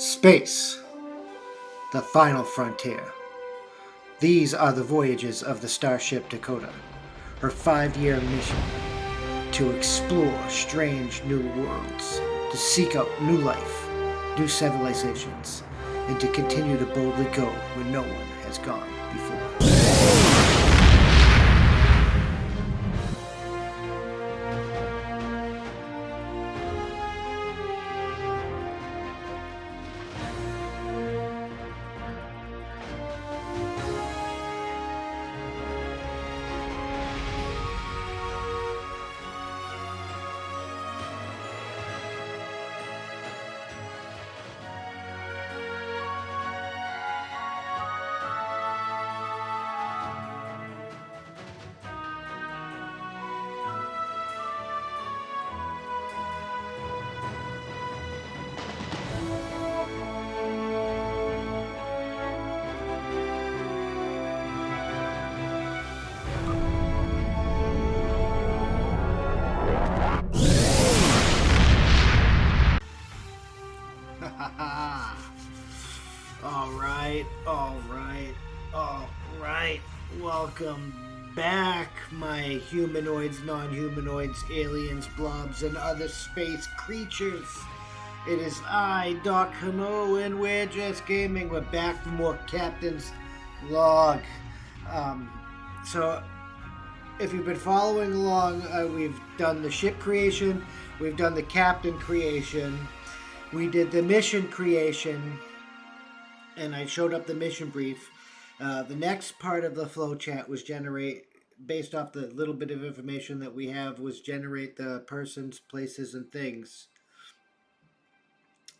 Space, the final frontier. These are the voyages of the starship Dakota, her 5-year mission to explore strange new worlds, to seek out new life, new civilizations, and to continue to boldly go where no one has gone before. Alright. Welcome back, my humanoids, non-humanoids, aliens, blobs, and other space creatures. It is I, Doc Hamo, and we're just gaming. We're back for more Captain's Log. So, if you've been following along, we've done the ship creation, we've done the captain creation, we did the mission creation, and I showed up the mission brief. The next part of the flow chat was based off the little bit of information that we have, was generate the persons, places, and things.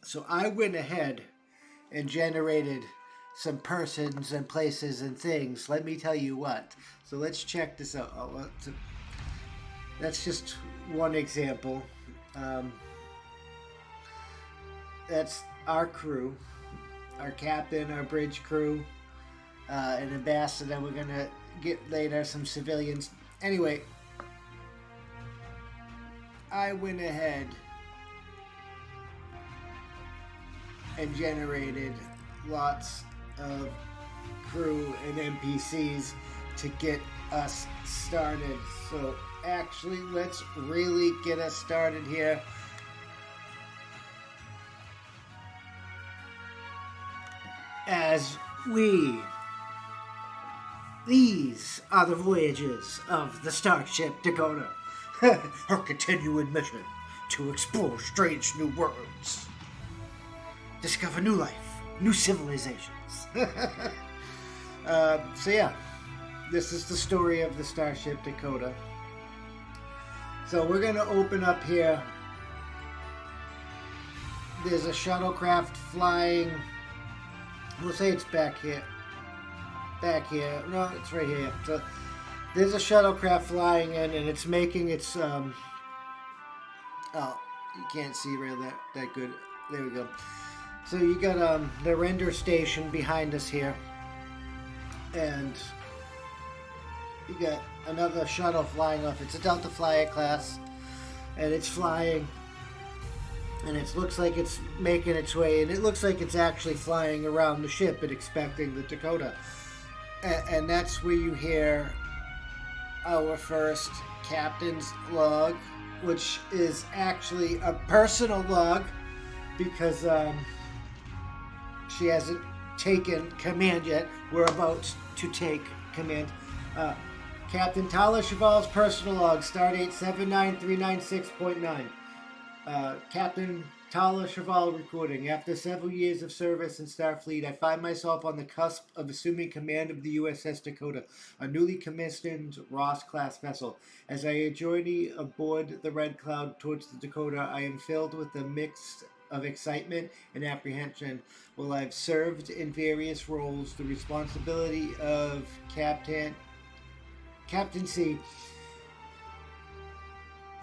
So I went ahead and generated some persons and places and things. Let me tell you what. So let's check this out. That's just one example. That's our crew, our captain, our bridge crew, an ambassador. We're going to get later some civilians. Anyway, I went ahead and generated lots of crew and NPCs to get us started. So actually, let's really get us started here. These are the voyages of the starship Dakota. Her continuing mission to explore strange new worlds, discover new life, new civilizations. So yeah, this is the story of the starship Dakota. So we're going to open up here. There's a shuttlecraft flying. We'll say it's back here. No, it's right here. So there's a shuttlecraft flying in, and it's making its oh, you can't see right that good. There we go. So you got the render station behind us here, and you got another shuttle flying off. It's a Delta Flyer class, and it's flying. And it looks like it's making its way, and it looks like it's actually flying around the ship and expecting the Dakota. And that's where you hear our first captain's log, which is actually a personal log because she hasn't taken command yet. We're about to take command. Captain Talla Shraval's personal log, stardate 79396.9. Captain Talla Shraval recording. After several years of service in Starfleet, I find myself on the cusp of assuming command of the U.S.S. Dakota, a newly commissioned Ross-class vessel. As I journey aboard the Red Cloud towards the Dakota, I am filled with a mix of excitement and apprehension. While I've served in various roles, the responsibility of captaincy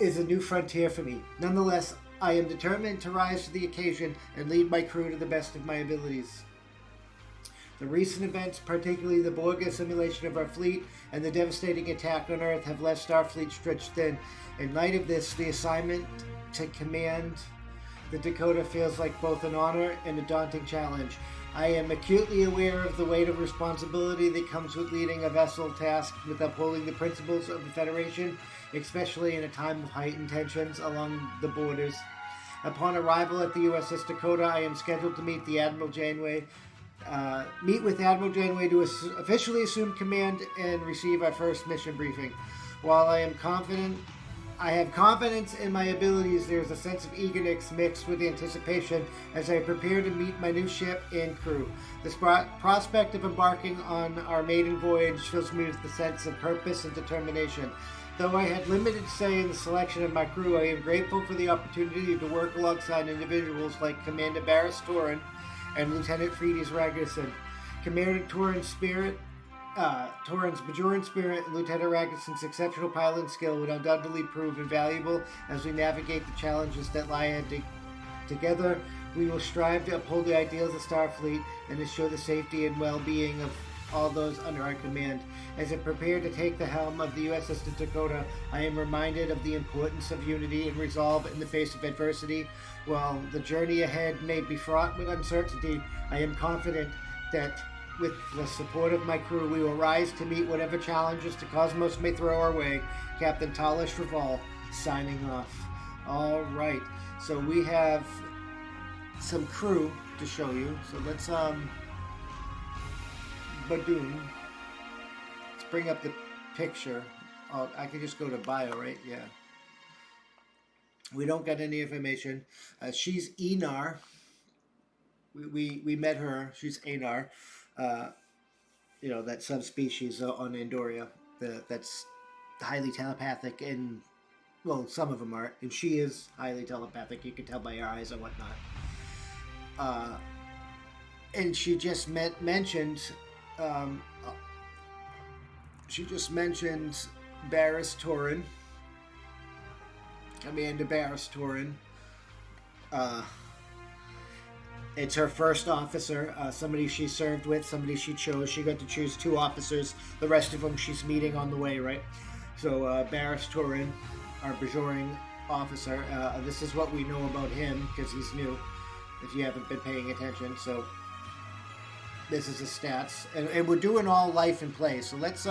is a new frontier for me. Nonetheless, I am determined to rise to the occasion and lead my crew to the best of my abilities. The recent events, particularly the Borg assimilation of our fleet and the devastating attack on Earth, have left Starfleet stretched thin. In light of this, the assignment to command The Dakota feels like both an honor and a daunting challenge. I am acutely aware of the weight of responsibility that comes with leading a vessel tasked with upholding the principles of the Federation, especially in a time of heightened tensions along the borders. Upon arrival at the U.S.S. Dakota, I am scheduled to meet with Admiral Janeway to officially assume command and receive our first mission briefing. While I have confidence in my abilities, there is a sense of eagerness mixed with anticipation as I prepare to meet my new ship and crew. The prospect of embarking on our maiden voyage fills me with a sense of purpose and determination. Though I had limited say in the selection of my crew, I am grateful for the opportunity to work alongside individuals like Commander Barris Torin and Lieutenant Fredes Ragusin. Commander Torin's Bajoran spirit and Lieutenant Ragusin's exceptional piloting skill would undoubtedly prove invaluable as we navigate the challenges that lie ahead. Together, we will strive to uphold the ideals of Starfleet and ensure the safety and well-being of all those under our command. As I prepare to take the helm of the U.S.S. Dakota, I am reminded of the importance of unity and resolve in the face of adversity. While the journey ahead may be fraught with uncertainty, I am confident that with the support of my crew, we will rise to meet whatever challenges the cosmos may throw our way. Captain Talla Shraval, signing off. All right, so we have some crew to show you. So let's Badoon. Let's bring up the picture. Oh, I can just go to bio, right? Yeah. We don't get any information. She's Enar. We met her. She's Enar. That subspecies on Andoria. That's highly telepathic, and well, some of them are, and she is highly telepathic. You can tell by her eyes and whatnot. And she just mentioned. She just mentioned Barris Torin, Amanda Barris Torin. It's her first officer, somebody she served with, somebody she chose. She got to choose 2 officers. The rest of them she's meeting on the way, right? So Barris Torin, our Bajoran officer. This is what we know about him because he's new, if you haven't been paying attention. So this is his stats, and we're doing all life and play. So let's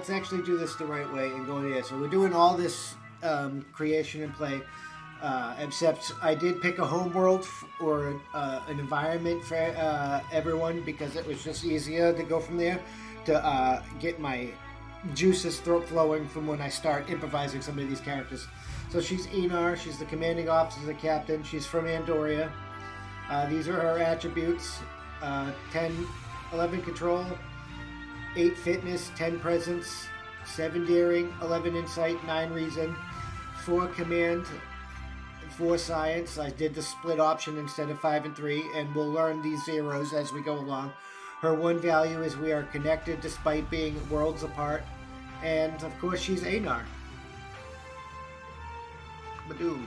actually do this the right way and go here. So we're doing all this creation and play, except I did pick a home world or an environment for everyone because it was just easier to go from there to get my juices flowing from when I start improvising some of these characters. So she's Enar. She's the commanding officer, the captain. She's from Andoria. These are her attributes: 11 control, 8 fitness, 10 presence, 7 daring, 11 insight, 9 reason, 4 command, 4 science. I did the split option instead of 5 and 3, and we'll learn these zeros as we go along. Her 1 value is we are connected despite being worlds apart, and of course she's Enar. Badoom.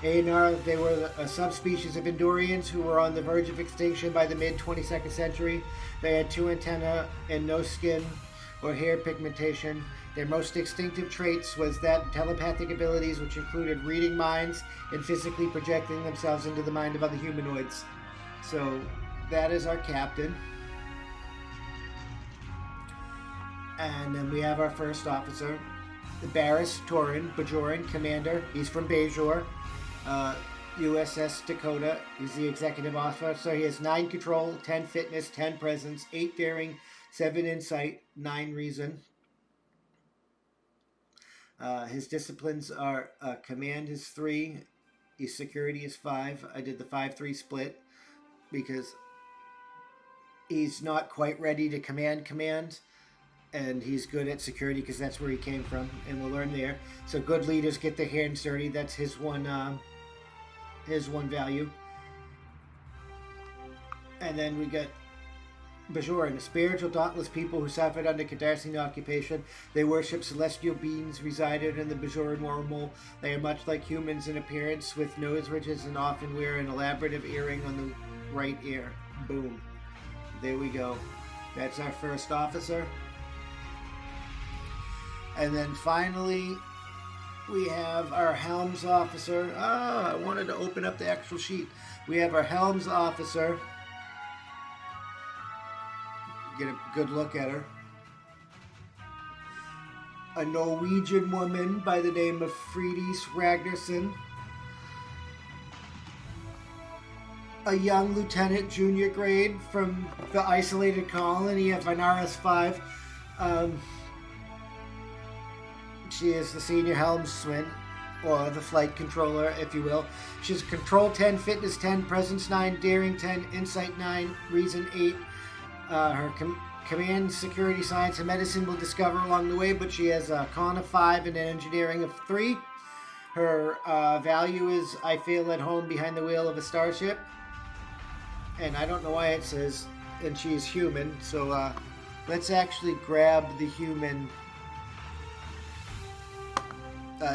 Enar, they were a subspecies of Andorians who were on the verge of extinction by the mid-22nd century. They had 2 antennae and no skin or hair pigmentation. Their most distinctive traits was that telepathic abilities, which included reading minds and physically projecting themselves into the mind of other humanoids. So that is our captain. And then we have our first officer, Barris Torin, Bajoran commander. He's from Bajor. U.S.S. Dakota. He's the executive officer. He has 9 control, 10 fitness, 10 presence, 8 daring, 7 insight, 9 reason. His disciplines are command is 3, his security is 5. I did the 5-3 split because he's not quite ready to command, and he's good at security because that's where he came from, and we'll learn there. So good leaders get their hands dirty. That's his one value. And then we got Bajoran, spiritual, dauntless people who suffered under Cardassian occupation. They worship celestial beings resided in the Bajoran wormhole. They are much like humans in appearance, with nose ridges, and often wear an elaborate earring on the right ear. Boom. There we go. That's our first officer. And then finally, We have our helms officer. I wanted to open up the actual sheet. We have our helms officer. Get a good look at her. A Norwegian woman by the name of Fridis Ragnarsson. A young lieutenant, junior grade, from the isolated colony of Vanaris 5. She is the senior helmsman, or the flight controller, if you will. She's Control 10, Fitness 10, Presence 9, Daring 10, Insight 9, Reason 8. Her command, Security, Science, and Medicine will discover along the way, but she has a Con of 5 and an Engineering of 3. Her value is, I feel at home behind the wheel of a starship. And I don't know why it says, and she's human, so let's actually grab the human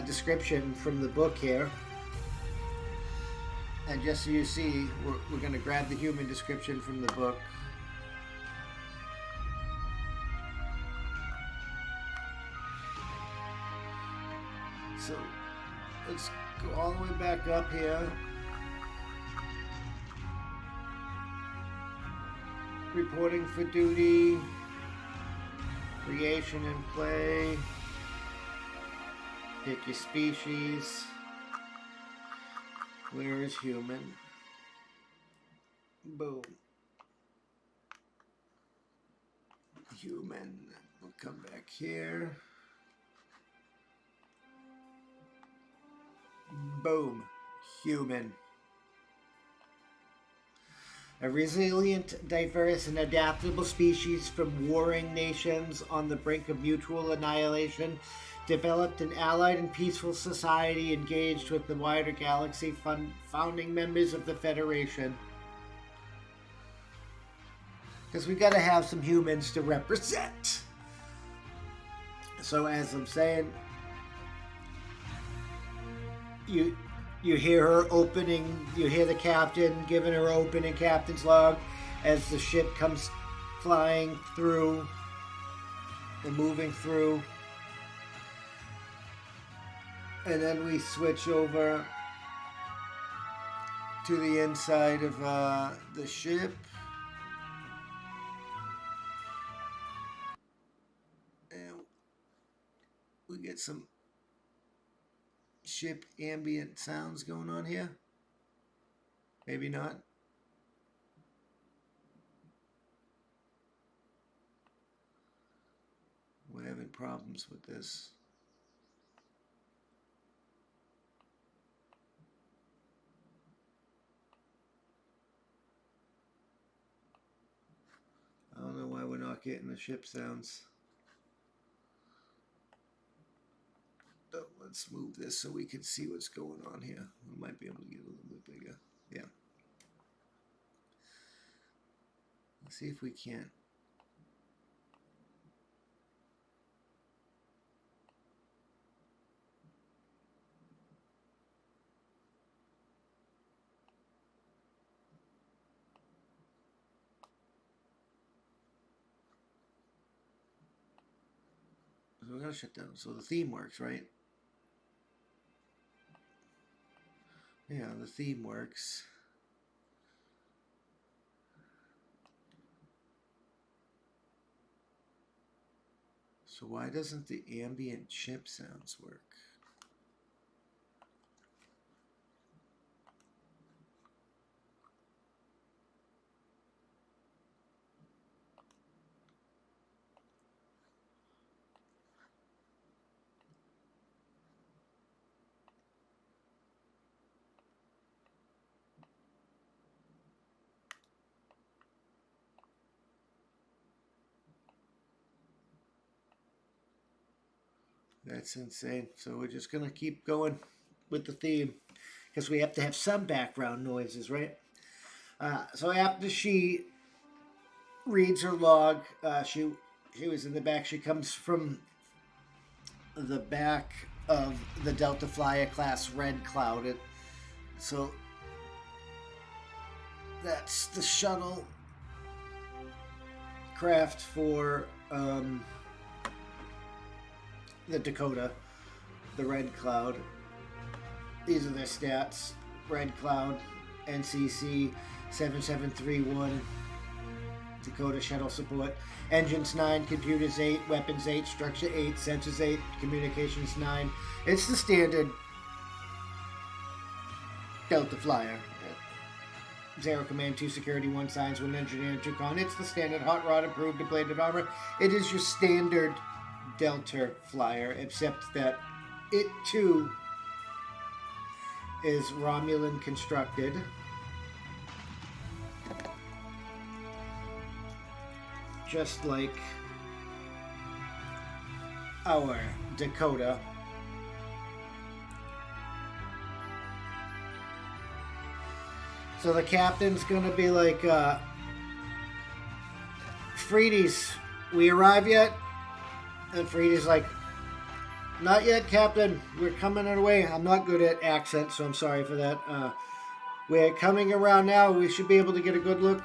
description from the book here. And just so you see, we're going to grab the human description from the book. So let's go all the way back up here. Reporting for duty, creation and play, pick your species, where is human, boom, human, we'll come back here, boom, human. A resilient, diverse, and adaptable species from warring nations on the brink of mutual annihilation, developed an allied and peaceful society engaged with the wider galaxy, founding members of the Federation. Because we got to have some humans to represent. So as I'm saying, you hear her opening, you hear the captain giving her opening captain's log as the ship comes flying through and moving through. And then we switch over to the inside of the ship. And we get some ship ambient sounds going on here. Maybe not. We're having problems with this. I don't know why we're not getting the ship sounds. But let's move this so we can see what's going on here. We might be able to get a little bit bigger. Yeah. Let's see if we can. So we're going to shut down. So the theme works, right? Yeah, the theme works. So why doesn't the ambient ship sounds work? That's insane. So we're just going to keep going with the theme because we have to have some background noises, right? So after she reads her log, she was in the back. She comes from the back of the Delta Flyer class Red Cloud. So that's the shuttle craft for the Dakota. the Red Cloud. These are their stats. Red Cloud, NCC 7731, Dakota shuttle support. Engines 9, computers 8, weapons 8, structure 8, sensors 8, communications 9. It's the standard Delta Flyer. 0 command, 2 security, 1 science, 1 engineer, 2 con. It's the standard hot rod, improved depleted armor. It is your standard Delta Flyer, except that it too is Romulan constructed. Just like our Dakota. So the captain's gonna be like, Freedy's, we arrive yet? And Freedy's like, not yet, Captain. We're coming our way. I'm not good at accents, so I'm sorry for that. We're coming around now. We should be able to get a good look.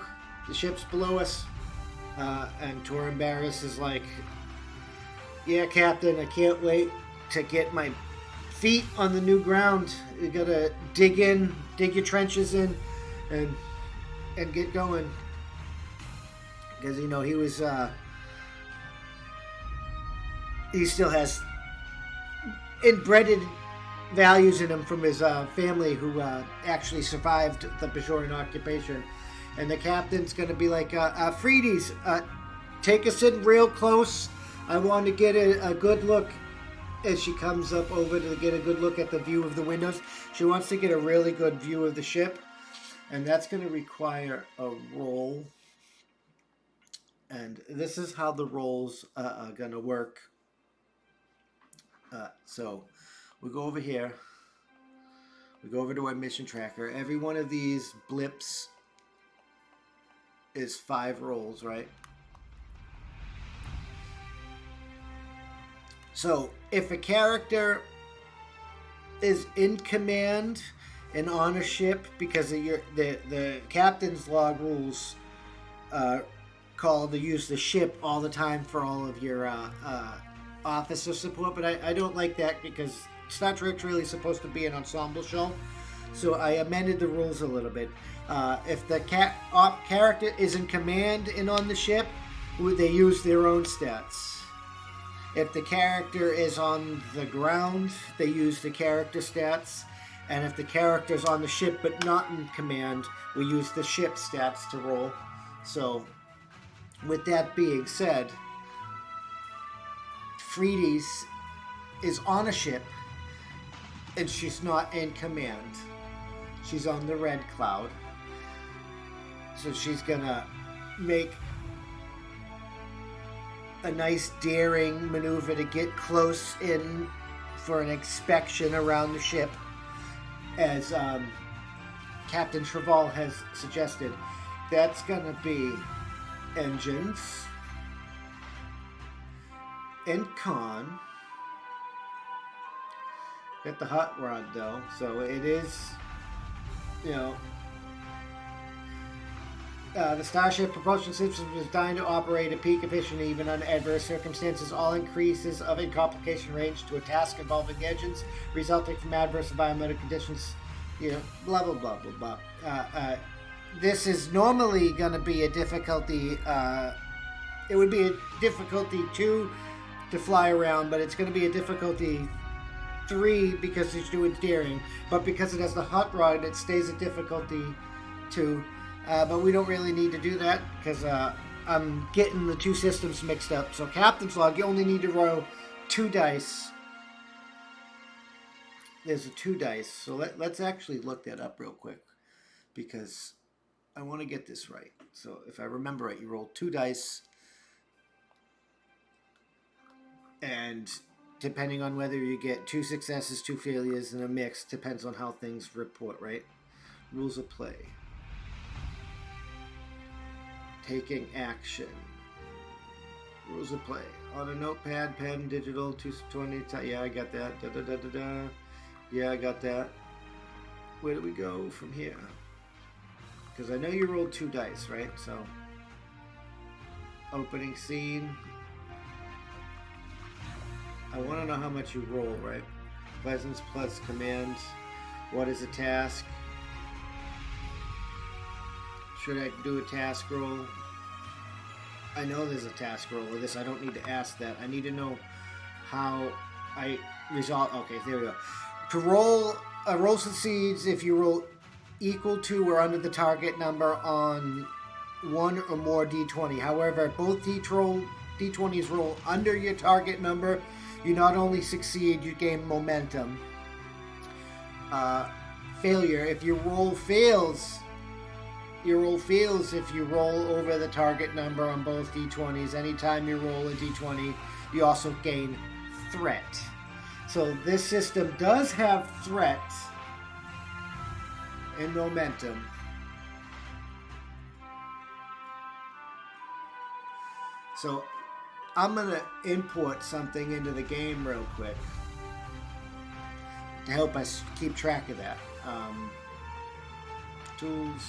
The ship's below us. And Torin Barris is like, yeah, Captain, I can't wait to get my feet on the new ground. You gotta dig your trenches in, and get going. Because, you know, he was, he still has inbred values in him from his family who actually survived the Bajoran occupation. And the captain's going to be like, Freedy's, take us in real close. I want to get a good look. As she comes up over to get a good look at the view of the windows. She wants to get a really good view of the ship. And that's going to require a roll. And this is how the rolls are going to work. So we go over here. We go over to our mission tracker. Every one of these blips is 5 rolls, right? So if a character is in command and on a ship, because of the captain's log rules call to use the ship all the time for all of your officer support, but I don't like that because Star Trek's really supposed to be an ensemble show. So I amended the rules a little bit. If the character is in command and on the ship, they use their own stats. If the character is on the ground, they use the character stats. And if the character is on the ship but not in command, we use the ship stats to roll. So, with that being said, Freedy's is on a ship and she's not in command. She's on the Red Cloud. So she's gonna make a nice daring maneuver to get close in for an inspection around the ship, as Captain Shraval has suggested. That's gonna be engines and con. Got the hot rod though, so it is, you know, the Starship propulsion system is designed to operate at peak efficiency even under adverse circumstances. All increases of a complication range to a task involving engines resulting from adverse environmental conditions, you know, blah, blah, blah, blah, blah. This is normally going to be a difficulty, it would be a difficulty 2 to fly around, but it's going to be a difficulty 3 because it's doing daring, but because it has the hot rod, it stays at difficulty 2. But we don't really need to do that because I'm getting the 2 systems mixed up. So Captain's Log, you only need to roll 2 dice. There's a 2 dice. So let's actually look that up real quick because I want to get this right. So if I remember right, you roll 2 dice. And depending on whether you get 2 successes, 2 failures, and a mix, depends on how things report, right? Rules of play. Taking action. Rules of play. On a notepad, pen, digital, 220. Yeah, I got that. Da, da, da, da, da. Yeah, I got that. Where do we go from here? Because I know you rolled 2 dice, right? So, opening scene. I want to know how much you roll, right? Presence plus command. What is a task? Should I do a task roll? I know there's a task roll with this. I don't need to ask that. I need to know how I resolve. Okay, there we go. To roll, roll succeeds if you roll equal to or under the target number on one or more d20. However, both d20s roll under your target number. You not only succeed, you gain momentum. Failure. If your roll fails, if you roll over the target number on both d20s. Anytime you roll a d20, you also gain threat. So this system does have threat and momentum. So I'm going to import something into the game real quick to help us keep track of that. Tools.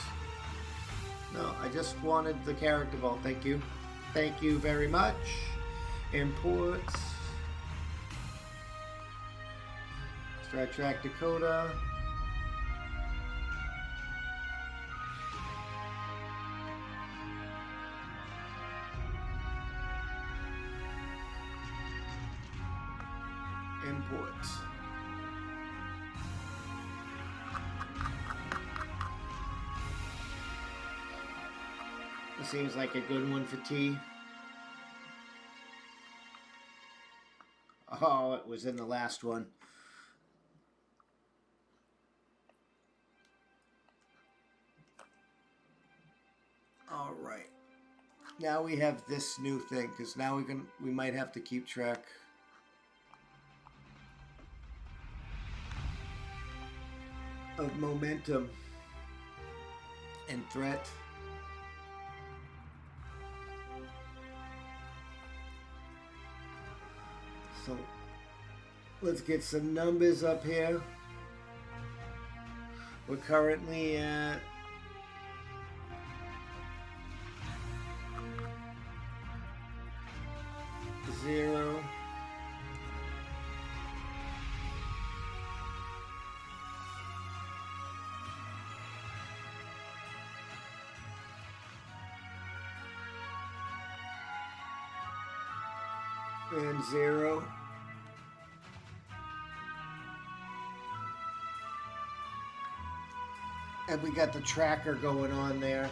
No, I just wanted the character vault. Thank you. Thank you very much. Imports. Star Trek Dakota. Imports. It seems like a good one for tea. Oh, it was in the last one. All right. Now we have this new thing, because now we might have to keep track of momentum and threat. So let's get some numbers up here. We're currently at 0. And 0. And we got the tracker going on there.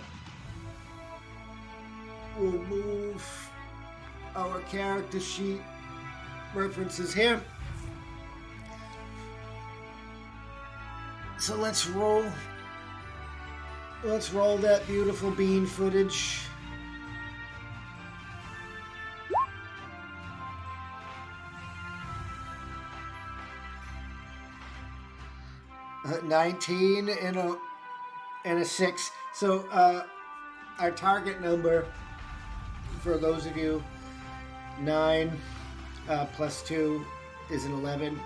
We'll move our character sheet references here. So let's roll that beautiful bean footage. Uh, 19 and a 6. So our target number, for those of you, 9 plus 2 is an 11.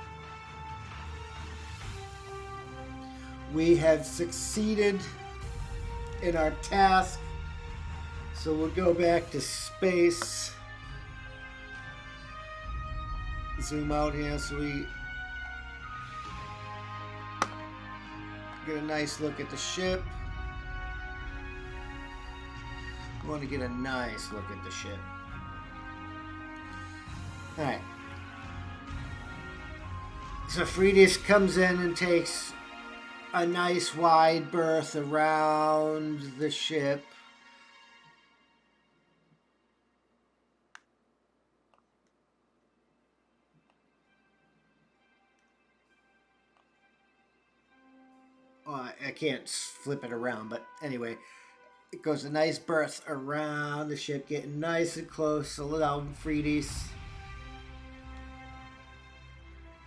We have succeeded in our task. So we'll go back to space. Zoom out here so we get a nice look at the ship. We want to get a nice look at the ship. Alright. So Freydis comes in and takes a nice wide berth around the ship. I can't flip it around, but anyway, it goes a nice berth around the ship, getting nice and close, allowing Freydis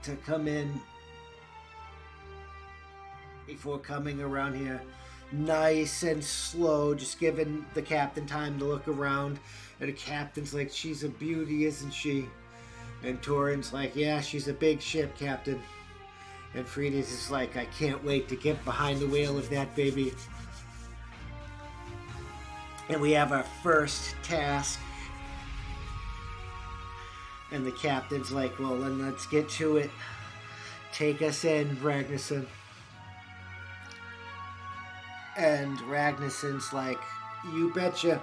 to come in before coming around here nice and slow, just giving the captain time to look around. And the captain's like, she's a beauty, isn't she? And Torin's like, yeah, she's a big ship, Captain. And Freydis is like, I can't wait to get behind the wheel of that baby. And we have our first task. And the captain's like, well, then let's get to it. take us in, Ragnarsson. And Ragnarsson's like, you betcha.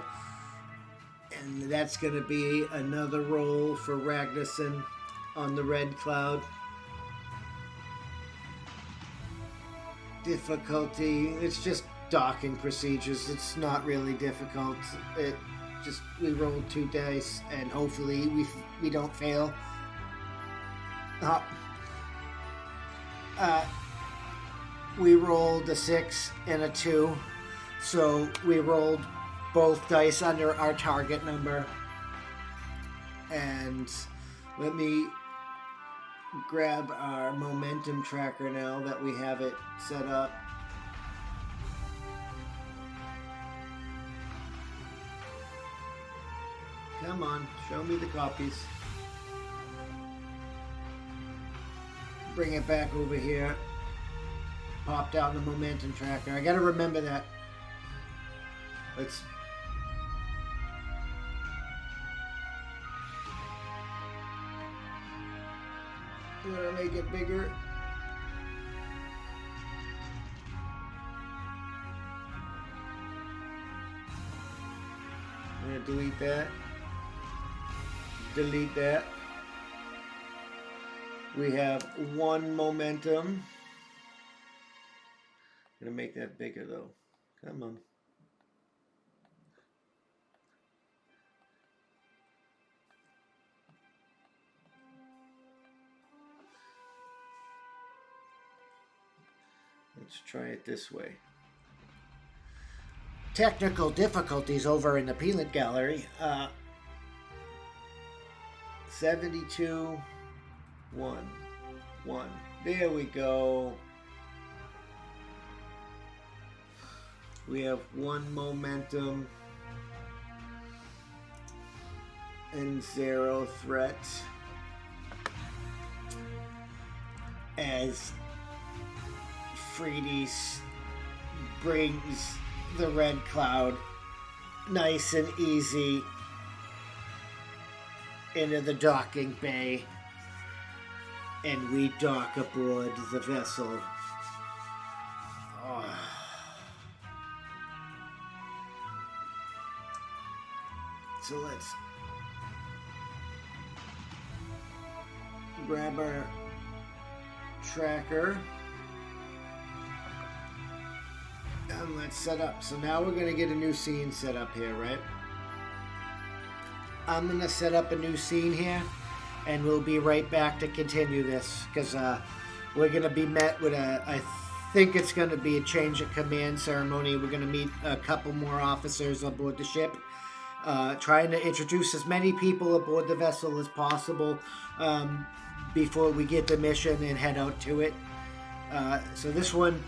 And that's going to be another roll for Ragnarsson on the red cloud. Difficulty, it's just docking procedures. It's not really difficult. We rolled 2 dice and hopefully we don't fail. We rolled a 6 and a 2, so we rolled both dice under our target number. And let me grab our momentum tracker now that we have it set up. Come on, show me the copies. Bring it back over here. Pop down the momentum tracker. I gotta remember that. Let's... I'm gonna make it bigger. I'm gonna delete that. Delete that. We have 1 momentum. I'm gonna make that bigger though. Come on. Let's try it this way. Technical difficulties over in the Peelant Gallery. 72, 1, 1. There we go. We have 1 momentum and 0 threat. As Freedies brings the red cloud nice and easy into the docking bay, and we dock aboard the vessel. Oh. So let's grab our tracker and let's set up. So now we're going to get a new scene set up here, right? I'm going to set up a new scene here and we'll be right back to continue this because we're going to be met with I think it's going to be a change of command ceremony. We're going to meet a couple more officers aboard the ship. Trying to introduce as many people aboard the vessel as possible before we get the mission and head out to it. So this one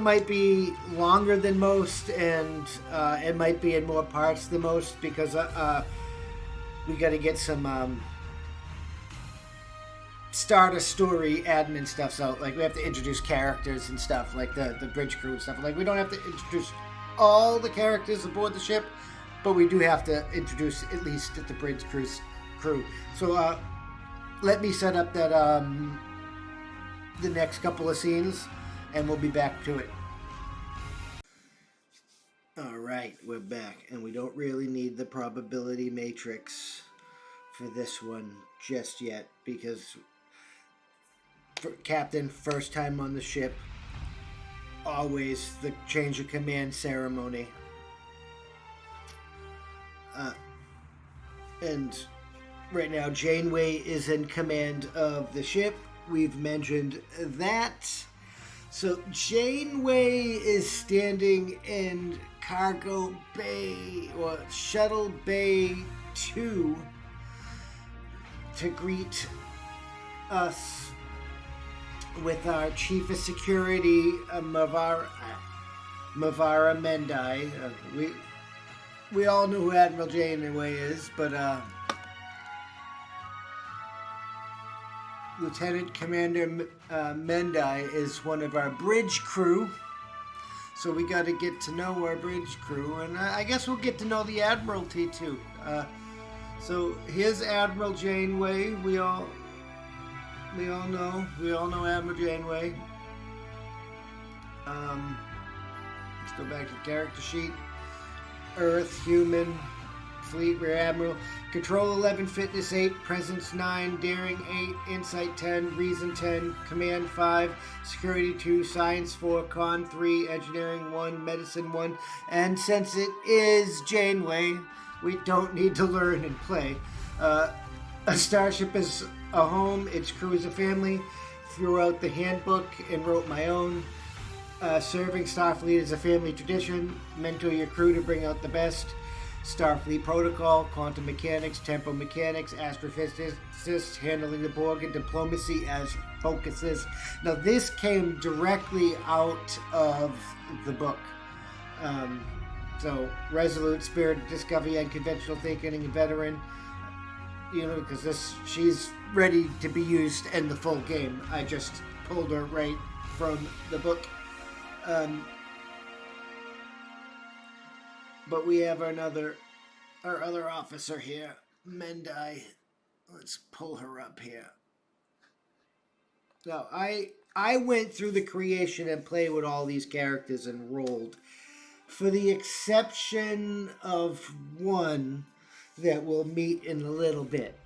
might be longer than most, and it might be in more parts than most because we got to get some start a story admin stuff. So like we have to introduce characters and stuff like the bridge crew and stuff. Like we don't have to introduce all the characters aboard the ship, but we do have to introduce at least the bridge crew. So let me set up that the next couple of scenes and we'll be back to it. Alright, we're back, and we don't really need the probability matrix for this one just yet because Captain, first time on the ship, always the change of command ceremony. And right now Janeway is in command of the ship. We've mentioned that. So Janeway is standing in Cargo Bay, or Shuttle Bay 2, to greet us with our Chief of Security, Mavara Mendai. We all know who Admiral Janeway is, but Lieutenant Commander Mendai is one of our bridge crew. So we got to get to know our bridge crew, and I guess we'll get to know the Admiralty too. So here's Admiral Janeway. we all know Admiral Janeway. Let's go back to the character sheet. Earth, human, fleet, rear admiral. Control 11, fitness 8, presence 9, daring 8, insight 10, reason 10, command 5, security 2, science 4, con 3, engineering 1, medicine 1. And since it is Janeway, we don't need to learn and play. A starship is a home, its crew is a family. Threw out the handbook and wrote my own. Serving Starfleet is a family tradition. Mentor your crew to bring out the best. Starfleet protocol, quantum mechanics, tempo mechanics, astrophysicists, handling the Borg, and diplomacy as focuses. Now, this came directly out of the book. So, resolute, spirit, discovery, unconventional thinking, and veteran. You know, because she's ready to be used in the full game. I just pulled her right from the book. But we have our other officer here, Mendai. Let's pull her up here. Now, I went through the creation and played with all these characters and rolled. For the exception of one that we'll meet in a little bit.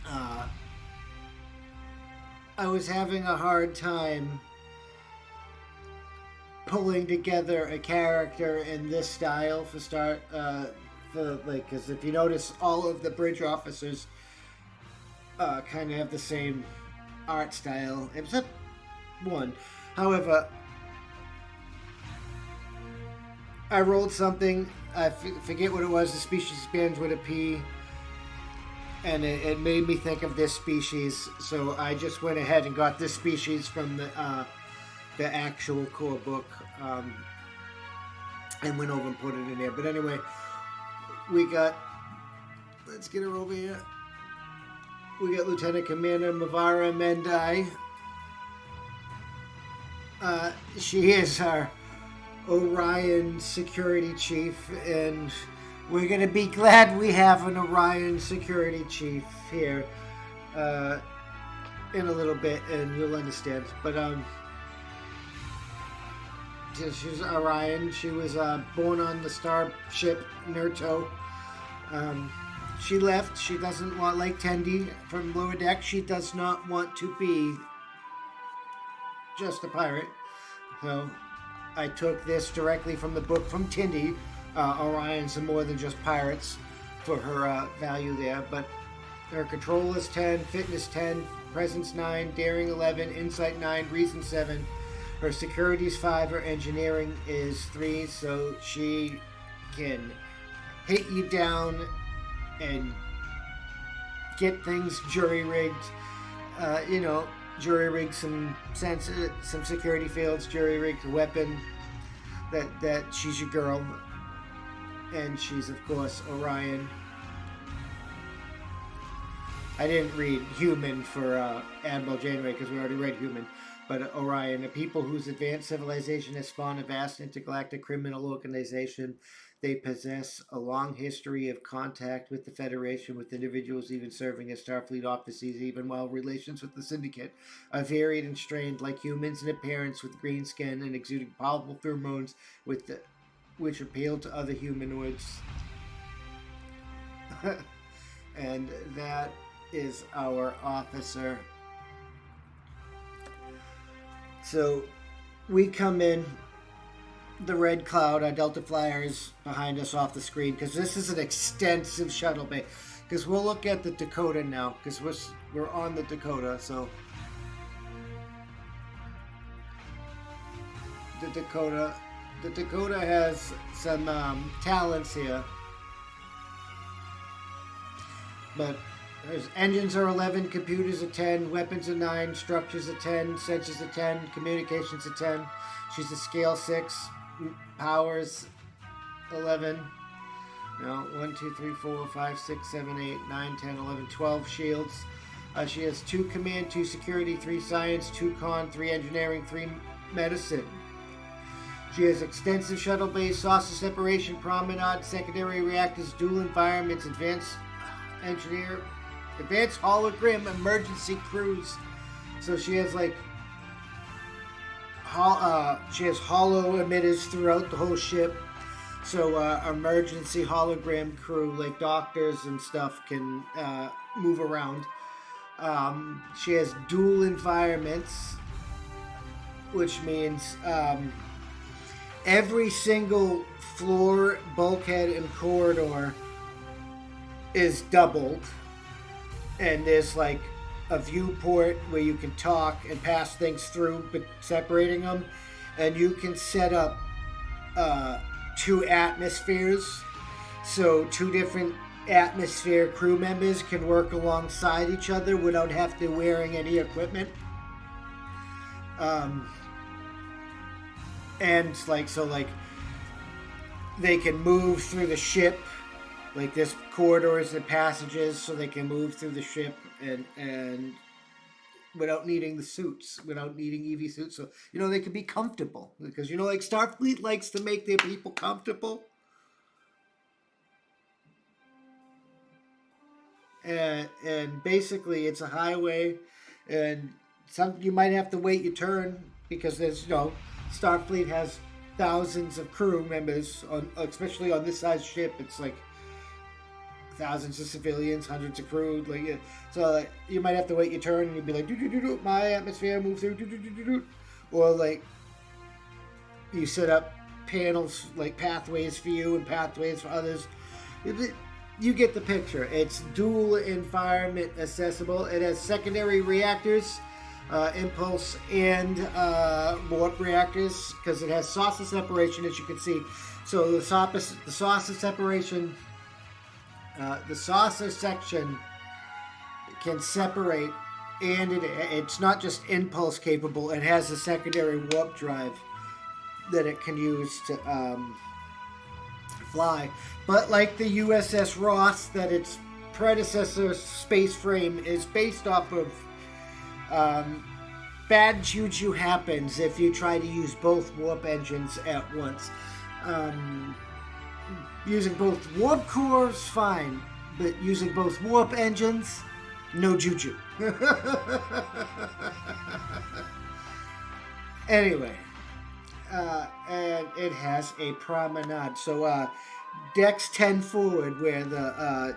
I was having a hard time pulling together a character in this style because if you notice, all of the bridge officers kind of have the same art style, except one. However, I rolled something, I forget what it was, the species begins with a P, and it made me think of this species, so I just went ahead and got this species from the actual core book, and went over and put it in there. But anyway, let's get her over here. We got Lieutenant Commander Mavara Mendai. She is our Orion security chief, and we're going to be glad we have an Orion security chief here in a little bit, and you'll understand. But she's Orion. She was born on the starship Nerto. She left. She doesn't want, like Tendi from Lower Deck, she does not want to be just a pirate. So I took this directly from the book from Tendi. Orions are more than just pirates for her value there. But her control is 10, fitness 10, presence 9, daring 11, insight 9, reason 7. Her security is 5, her engineering is 3, so she can hit you down and get things jury-rigged. Jury-rig some security fields, jury-rigged a weapon. That she's your girl. And she's, of course, Orion. I didn't read human for Admiral Janeway because we already read human. But Orion, a people whose advanced civilization has spawned a vast intergalactic criminal organization. They possess a long history of contact with the Federation, with individuals even serving as Starfleet officers, even while relations with the Syndicate are varied and strained, like humans in appearance, with green skin and exuding powerful pheromones which appeal to other humanoids. And that is our officer. So we come in, the red cloud, our Delta Flyer is behind us off the screen, because this is an extensive shuttle bay. Because we'll look at the Dakota now, because we're on the Dakota. So the Dakota has some talents here, but there's engines are 11, computers are 10, weapons are 9, structures are 10, sensors are 10, communications are 10. She's a scale 6, powers 11. No, 1, 2, 3, 4, 5, 6, 7, 8, 9, 10, 11, 12 shields. She has 2 command, 2 security, 3 science, 2 con, 3 engineering, 3 medicine. She has extensive shuttle bay, saucer separation, promenade, secondary reactors, dual environments, advanced engineer advanced hologram emergency cruise. So she has like she has hollow emitters throughout the whole ship. So emergency hologram crew, like doctors and stuff, can move around. She has dual environments, which means every single floor, bulkhead, and corridor is doubled. And there's like a viewport where you can talk and pass things through, but separating them. And you can set up 2 atmospheres. So 2 different atmosphere crew members can work alongside each other without having to wearing any equipment. And like they can move through the ship. Like there's corridors and passages, so they can move through the ship and without needing the suits, without needing EV suits. So they can be comfortable because like Starfleet likes to make their people comfortable. And basically it's a highway, and you might have to wait your turn because there's Starfleet has thousands of crew members especially on this size ship. It's like thousands of civilians, hundreds of crew. So you might have to wait your turn, and you'd be like, do my atmosphere move through, or like you set up panels like pathways for you and pathways for others. You get the picture. It's dual environment accessible. It has secondary reactors, impulse and warp reactors, because it has saucer separation, as you can see. So the saucer separation. The saucer section can separate, and it's not just impulse capable. It has a secondary warp drive that it can use to fly. But like the U.S.S. Ross, that its predecessor space frame is based off of, bad juju happens if you try to use both warp engines at once. Using both warp cores, fine. But using both warp engines, no juju. Anyway. And it has a promenade. So, decks 10 forward, where the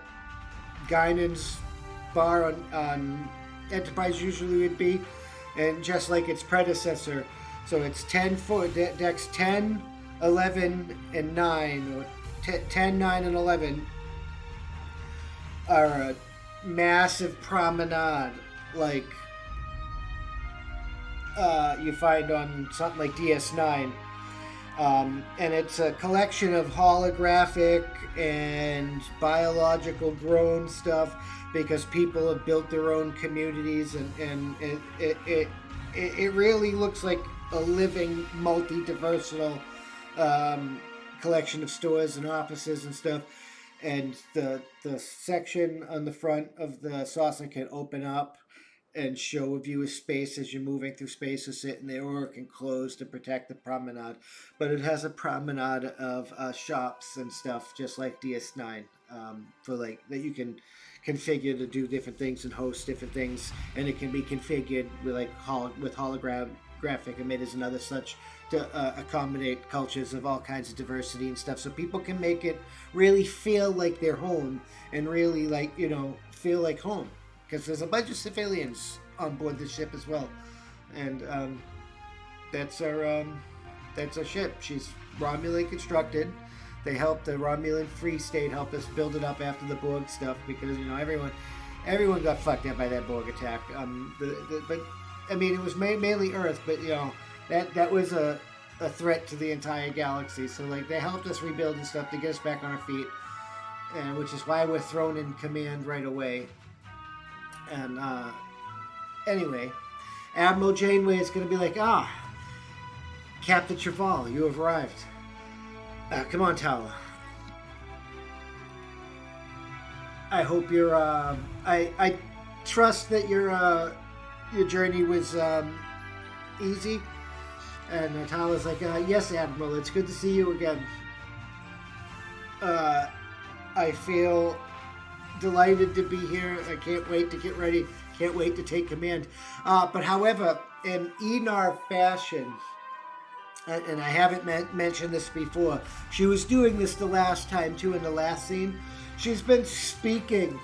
Guinan's bar on Enterprise usually would be. And just like its predecessor. So it's 10 forward, decks 10, 11, and 9, or 10, 9, and 11 are a massive promenade like you find on something like DS9. And it's a collection of holographic and biological grown stuff, because people have built their own communities, and it really looks like a living, multi-diversital collection of stores and offices and stuff. And the section on the front of the saucer can open up and show a view of space as you're moving through space, or sitting there, or it can close to protect the promenade. But it has a promenade of shops and stuff, just like DS9, for like that you can configure to do different things and host different things, and it can be configured with like with holographic emitters and other such to accommodate cultures of all kinds of diversity and stuff, so people can make it really feel like they're home, and really like feel like home, because there's a bunch of civilians on board the ship as well. And that's our ship. She's Romulan constructed. They helped the Romulan Free State help us build it up after the Borg stuff, because everyone got fucked up by that Borg attack. But I mean, it was mainly Earth, but that was a threat to the entire galaxy. So like they helped us rebuild and stuff to get us back on our feet, and which is why we're thrown in command right away. And anyway, Admiral Janeway is going to be like, Captain Shraval, you have arrived. Come on, Talla. I hope you're. I trust that your journey was easy. And Talla's like, yes, Admiral, it's good to see you again. I feel delighted to be here. I can't wait to get ready. Can't wait to take command. But however, in Enar fashion, and I haven't mentioned this before, she was doing this the last time too in the last scene. She's been speaking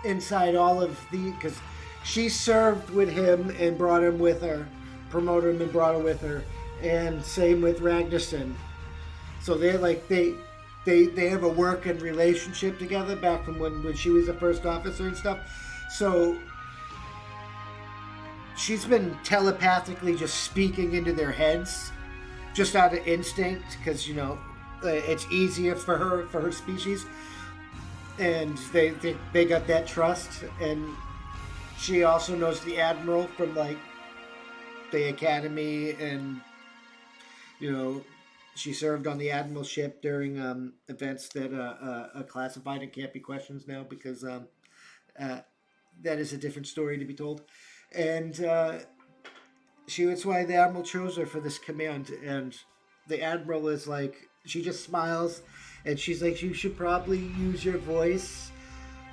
inside all of the, because she served with him and brought him with her, promoted him and brought him with her, and same with Ragnarsson. So they're like they have a working relationship together back from when she was a first officer and stuff. So she's been telepathically just speaking into their heads, just out of instinct, because it's easier for her species, and they got that trust. And she also knows the admiral from like the academy, and she served on the admiral ship during events that are classified and can't be questions now, because that is a different story to be told. And that's why the admiral chose her for this command. And the admiral is like, she just smiles, and she's like, you should probably use your voice,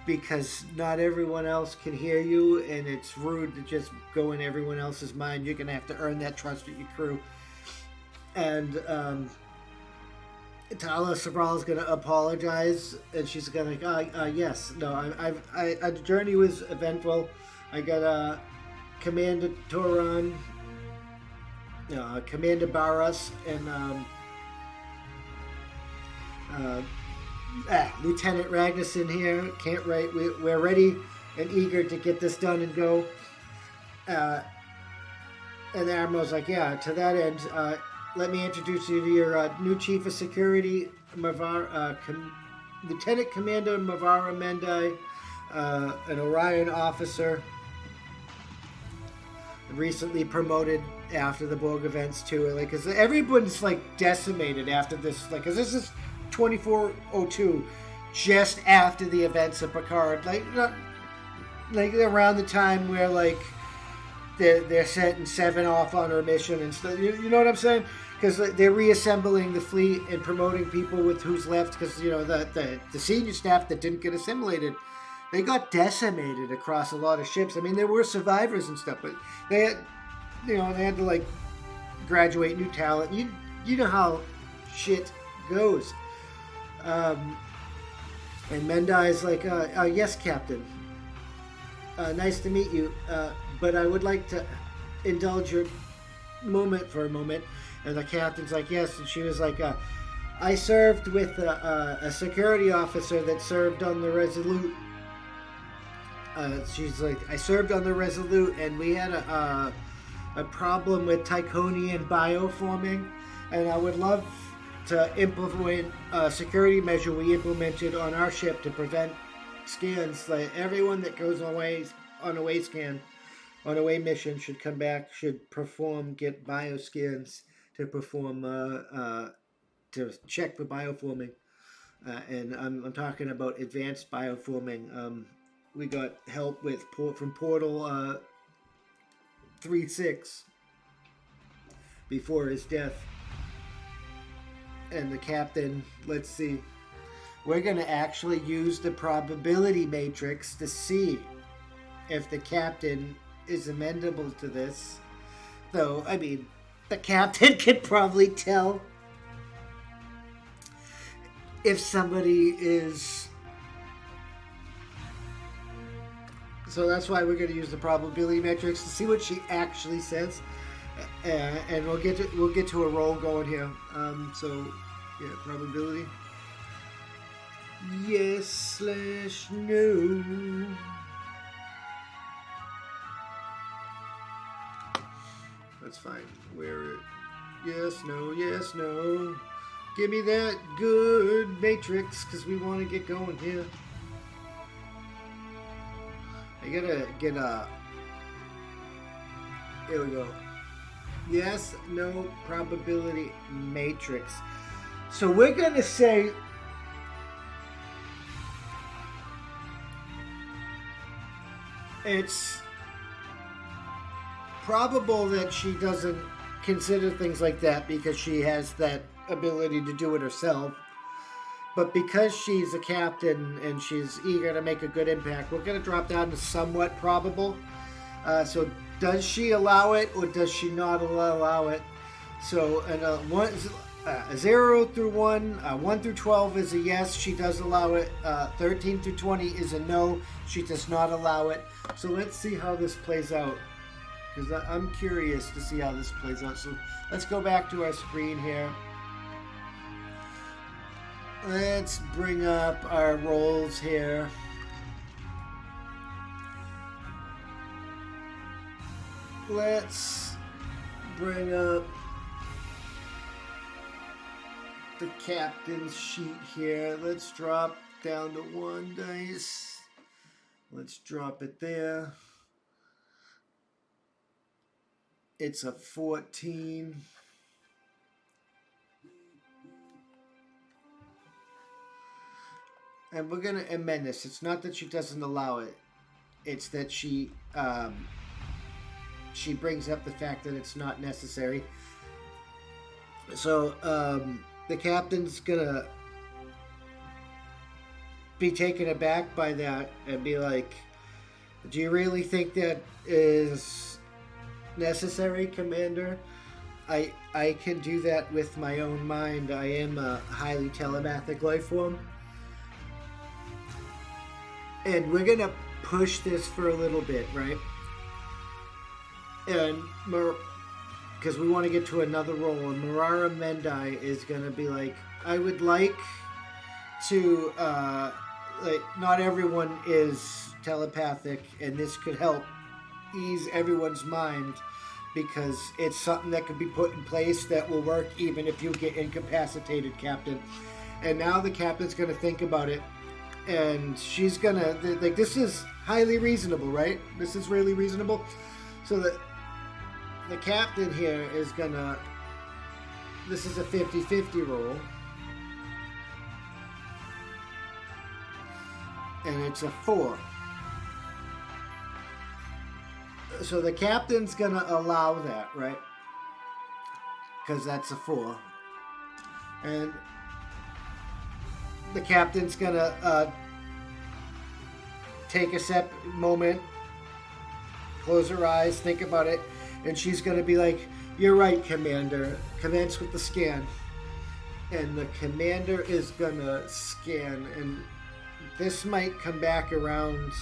because not everyone else can hear you, and it's rude to just go in everyone else's mind. You're gonna have to earn that trust with your crew. And Talla Shraval is gonna apologize, and she's gonna yes, no, the journey was eventful. I got Commander Toran, Commander Barras, and Lieutenant Ragnarsson here. Can't wait. We're ready and eager to get this done and go. And the Admiral's like, yeah, to that end, let me introduce you to your new Chief of Security, Lieutenant Commander Mavara Mendai, an Orion officer, recently promoted after the Borg events too. Like, cause everyone's like decimated after this. Like, cause this is 2402, just after the events of Picard. Like around the time where like they're setting Seven off on her mission and stuff. You know what I'm saying? Because they're reassembling the fleet and promoting people with who's left. Because the senior staff that didn't get assimilated, they got decimated across a lot of ships. I mean, there were survivors and stuff, but they had, they had to like graduate new talent. You know how shit goes. And Mendai's like, yes, Captain. Nice to meet you. But I would like to indulge your moment for a moment. And the captain's like, yes. And she was like, I served with a security officer that served on the Resolute. She's like, I served on the Resolute, and we had a problem with Tychonian bioforming, and I would love to implement a security measure we implemented on our ship to prevent scans. Like, everyone that goes away on a way scan, on a way mission, should come back, should get bioscans to perform to check for bioforming. And I'm talking about advanced bioforming. We got help from Portal 3-6 before his death. And the captain, let's see, we're going to actually use the probability matrix to see if the captain is amendable to this. Though, I mean, the captain could probably tell if somebody is. So that's why we're going to use the probability matrix to see what she actually says, and we'll get to a roll going here. So yeah, probability. Yes/no. That's fine. Yes, no. Give me that good matrix, because we want to get going here. I gotta get here we go. Yes, no, probability matrix. So we're gonna say it's probable that she doesn't consider things like that because she has that ability to do it herself. But because she's a captain and she's eager to make a good impact, we're going to drop down to somewhat probable. So does she allow it or does she not allow it? So a 0 through 1, 1 through 12 is a yes, she does allow it. 13 through 20 is a no, she does not allow it. So let's see how this plays out, because I'm curious to see how this plays out. So let's go back to our screen here. Let's bring up our rolls here. Let's bring up the captain's sheet here. Let's drop down to 1 dice. Let's drop it there. It's a 14. And we're going to amend this. It's not that she doesn't allow it. It's that she brings up the fact that it's not necessary. So the captain's going to be taken aback by that and be like, do you really think that is necessary, Commander? I can do that with my own mind. I am a highly telepathic life form. And we're going to push this for a little bit, right? And because we want to get to another role, and Marara Mendai is going to be like, I would like to, not everyone is telepathic, and this could help ease everyone's mind, because it's something that could be put in place that will work even if you get incapacitated, Captain. And now the captain's going to think about it. And she's gonna, like, this is highly reasonable, right? This is really reasonable. So that the captain here is gonna, this is a 50-50 roll. And it's a 4. So the captain's gonna allow that, right? Because that's a 4. And the captain's gonna take a moment, close her eyes, think about it, and she's gonna be like, you're right, Commander. Commence with the scan. And the commander is gonna scan, and this might come back around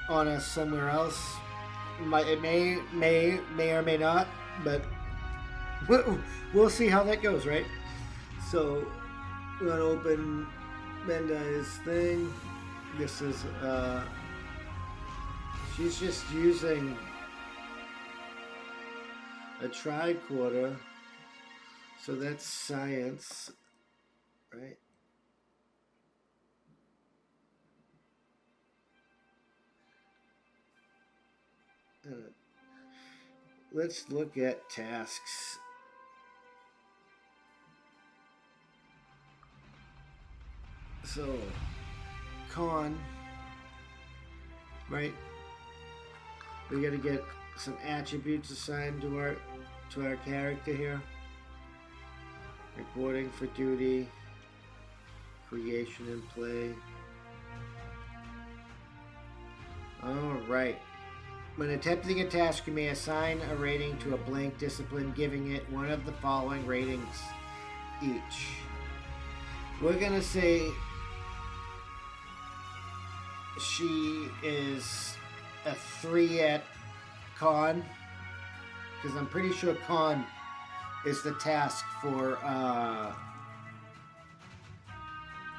on us somewhere else. It may or may not, but we'll see how that goes, right? So we're gonna open Mendai's thing. This is she's just using a tricorder, so that's science, right? Let's look at tasks. So, con, right? We got to get some attributes assigned to our character here. Reporting for duty, creation and play. All right. When attempting a task, you may assign a rating to a blank discipline, giving it one of the following ratings each. We're going to say she is a 3 at con, because I'm pretty sure con is the task for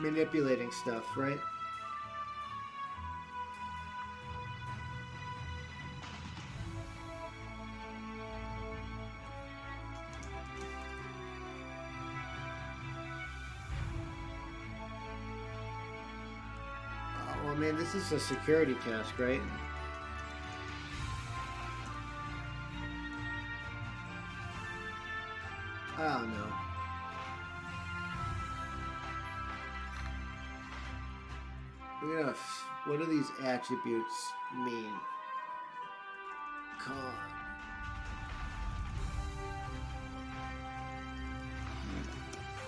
manipulating stuff, right? Well, man, this is a security task, right? I don't know. What do these attributes mean? Con.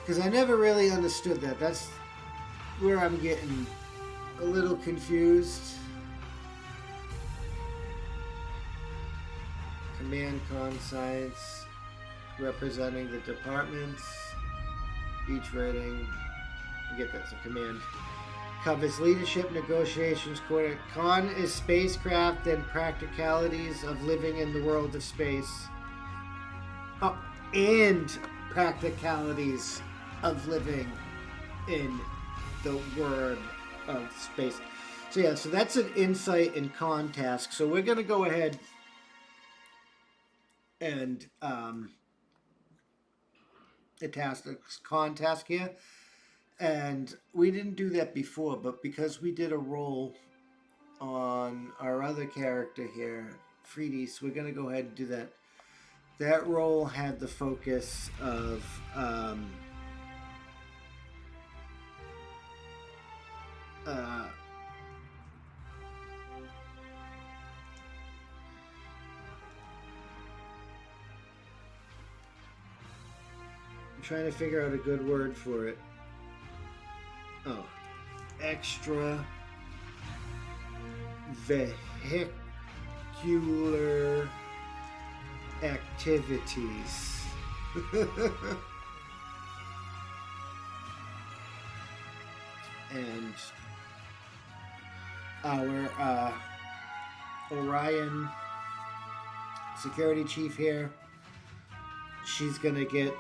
Because I never really understood that. That's where I'm getting a little confused. Command con science representing the departments. Each rating, you get that, so command. Covers leadership, negotiations, con is spacecraft and practicalities of living in the world of space. Oh, and practicalities of living in the world of space. So yeah, so that's an insight and con task. So we're going to go ahead and a task, con task here. And we didn't do that before, but because we did a roll on our other character here, Freedies, we're going to go ahead and do that. That roll had the focus of I'm trying to figure out a good word for it. Oh, extra vehicular activities. And our Orion security chief here, she's gonna get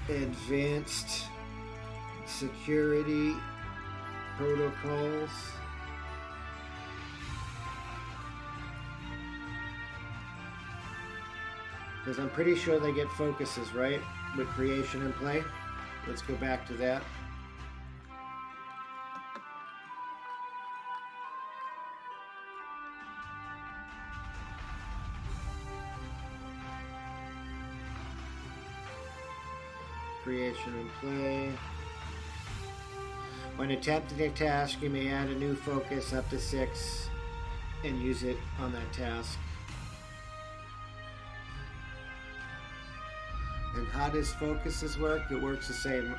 advanced security protocols. Because I'm pretty sure they get focuses, right? With creation and play. Let's go back to that. Creation and play. When attempting a task, you may add a new focus up to 6 and use it on that task. And how does focuses work? It works the same.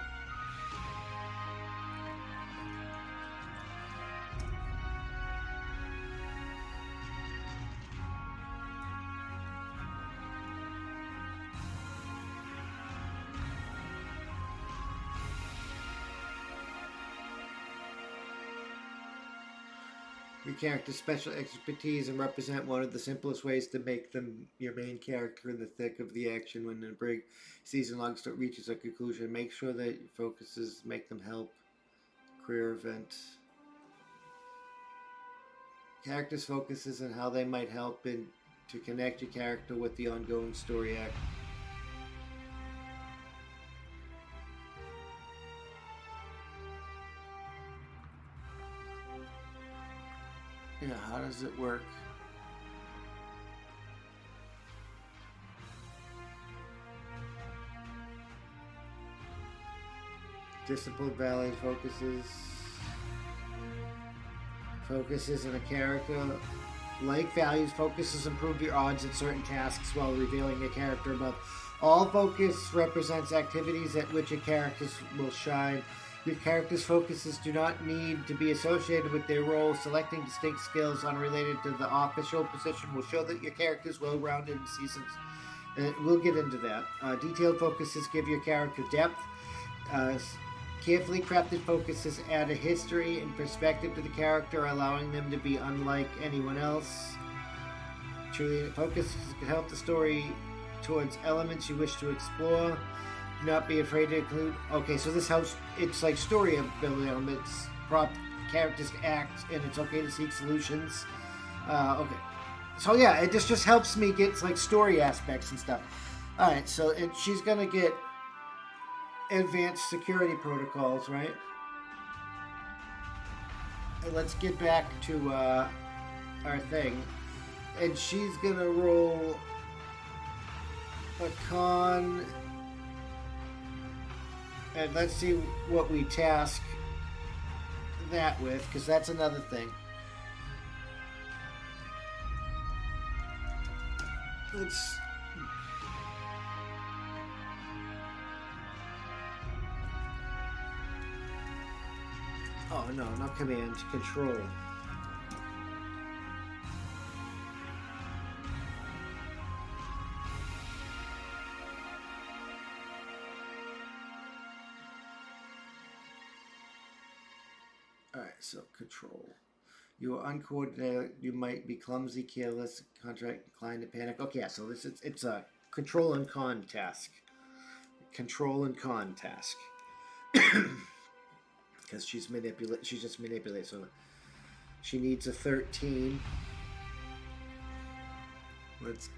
Your character's special expertise and represent one of the simplest ways to make them your main character in the thick of the action when the big season-long story reaches a conclusion. Make sure that your focuses make them help. Career event. Characters' focuses and how they might help in to connect your character with the ongoing story act. Yeah, how does it work? Discipline Valley focuses. Focuses in a character. Like values, focuses improve your odds at certain tasks while revealing your character above. All focus represents activities at which your characters will shine. Your character's focuses do not need to be associated with their role. Selecting distinct skills unrelated to the official position will show that your character is well-rounded in seasons. And we'll get into that. Detailed focuses give your character depth. Carefully crafted focuses add a history and perspective to the character, allowing them to be unlike anyone else. Truly, focuses can help the story towards elements you wish to explore. Do not be afraid to include. Okay, so this helps. It's like story ability elements, prompt characters to act, and it's okay to seek solutions. Okay, so yeah, it just helps me get like story aspects and stuff. All right, so she's gonna get advanced security protocols, right? And let's get back to our thing, and she's gonna roll a con. And let's see what we task that with, because that's another thing. Let's... Oh, no, not command, control. Alright, so control. You are uncoordinated, you might be clumsy, careless, contract, inclined to panic. Okay, yeah, so it's a control and con task. Control and con task. Because she's just manipulated, so she needs a 13. Let's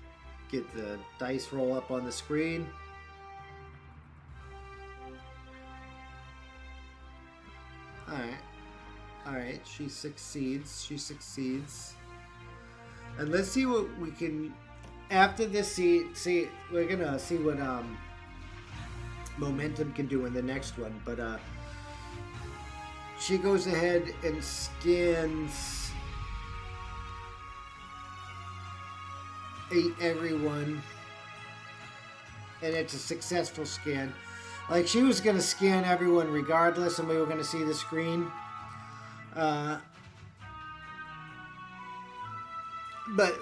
get the dice roll up on the screen. Alright, she succeeds. And let's see what we can... After this, see we're gonna see what momentum can do in the next one. But she goes ahead and scans everyone. And it's a successful scan. Like, she was gonna scan everyone regardless, and we were gonna see the screen. But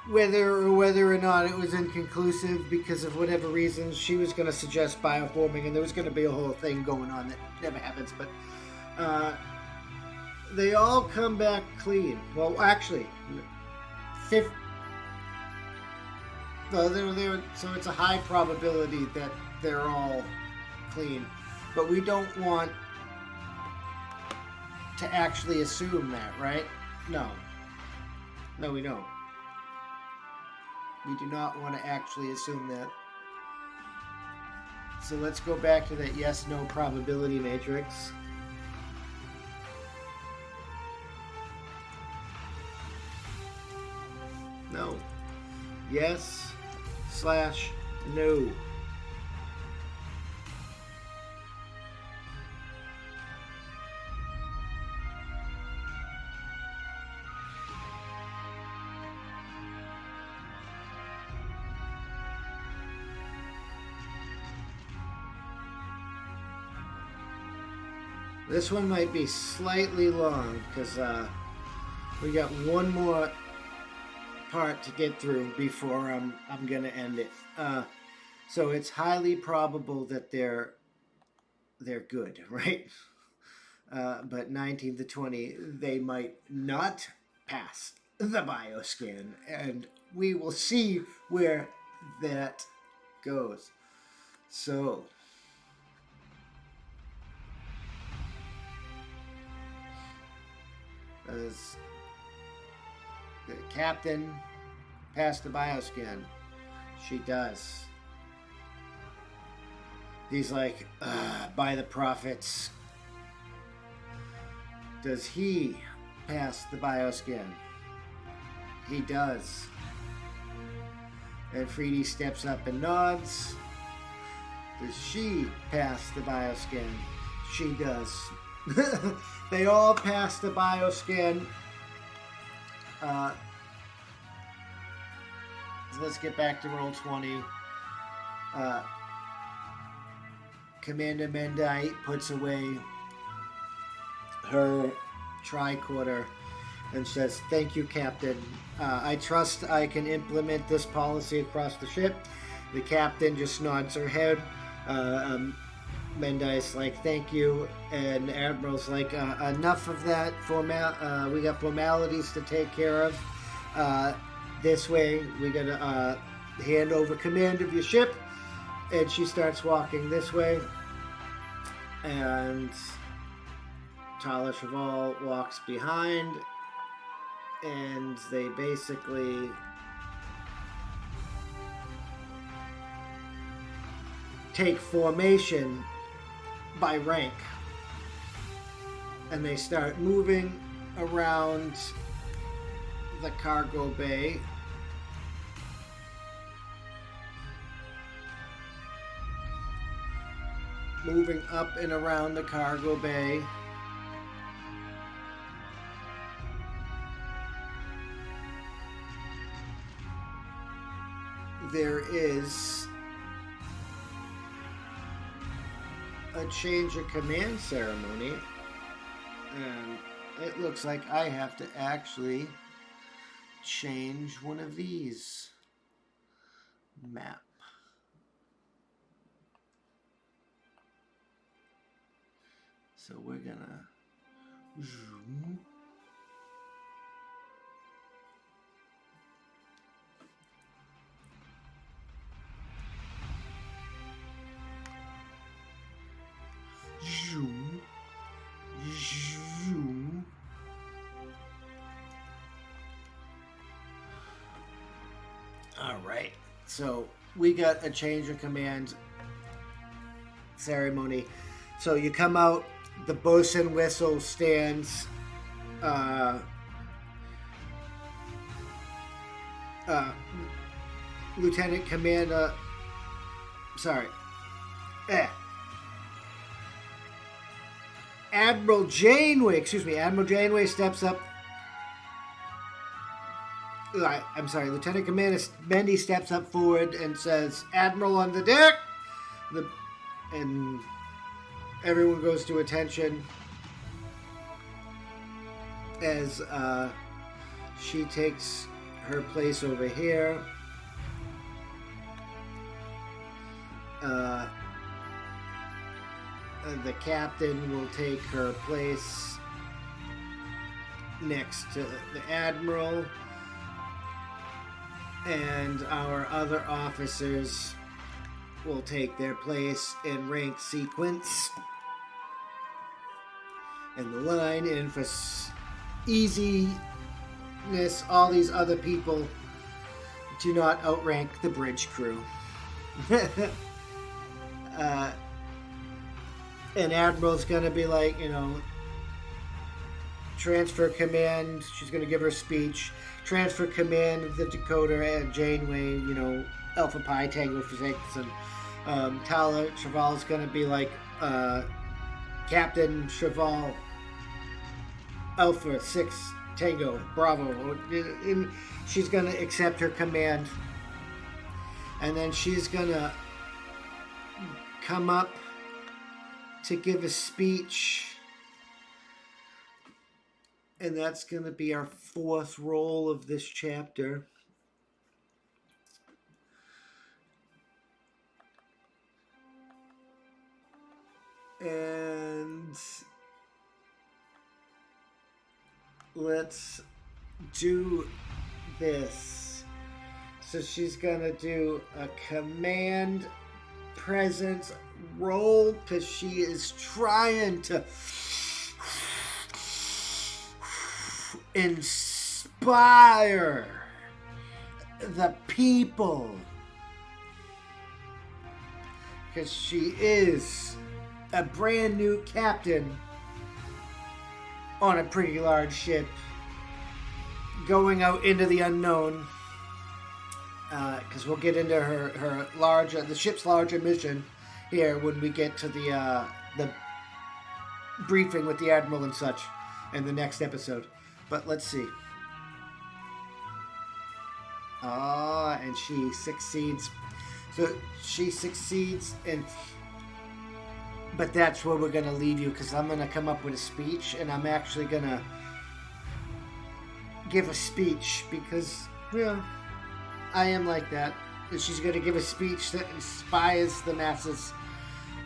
whether or not it was inconclusive because of whatever reasons, she was going to suggest bioforming, and there was going to be a whole thing going on that never happens. But they all come back clean. Well, actually, so it's a high probability that they're all clean. But we don't want to actually assume that, right? No, we don't. We do not want to actually assume that. So let's go back to that yes-no probability matrix. No. Yes/no. This one might be slightly long because we got one more part to get through before I'm gonna end it. So it's highly probable that they're good, right? But 19 to 20, they might not pass the bioscan, and we will see where that goes. So as the captain passed the bioscan, she does. He's like, by the prophets. Does he pass the bioscan? He does. And Freedy steps up and nods. Does she pass the bioscan? She does. They all pass the bioscan. So let's get back to roll 20. Commander Mendai puts away her tricorder and says, "Thank you, Captain. I trust I can implement this policy across the ship." The captain just nods her head. Mendai's like, "Thank you," and Admiral's like, "Enough of that. We got formalities to take care of. This way, we gotta hand over command of your ship." And she starts walking this way, and Talla Shraval walks behind, and they basically take formation by rank, and they start moving around the cargo bay. Moving up and around the cargo bay. there is a change of command ceremony, and it looks like I have to actually change one of these. Map. So we're gonna zoom. Zoom. Zoom. All right. So we got a change of command ceremony. So you come out, the bosun whistle stands. Lieutenant Commander. Sorry. Admiral Janeway. Excuse me. Admiral Janeway steps up. I'm sorry, Lieutenant Commander Bendy steps up forward and says, "Admiral on the deck!" And everyone goes to attention as she takes her place over here. The captain will take her place next to the Admiral. And our other officers will take their place in rank sequence in the line. And for easiness, all these other people do not outrank the bridge crew. And Admiral's going to be like, transfer command. She's going to give her speech. Transfer command of the Dakota and Janeway, Alpha Pi Tango for 6. And Talla Shraval is going to be like Captain Shraval Alpha 6 Tango Bravo. And she's going to accept her command. And then she's going to come up to give a speech. And that's going to be our 4th roll of this chapter. And let's do this. So she's going to do a command presence roll because she is trying to inspire the people, because she is a brand new captain on a pretty large ship going out into the unknown, because we'll get into the ship's larger mission here when we get to the briefing with the Admiral and such in the next episode. But let's see. And she succeeds. So she succeeds, but that's where we're going to leave you, because I'm going to come up with a speech, and I'm actually going to give a speech, because, I am like that. And she's going to give a speech that inspires the masses.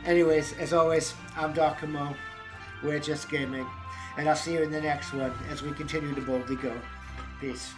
Anyways, as always, I'm Dr. Mo. We're just gaming. And I'll see you in the next one as we continue to boldly go. Peace.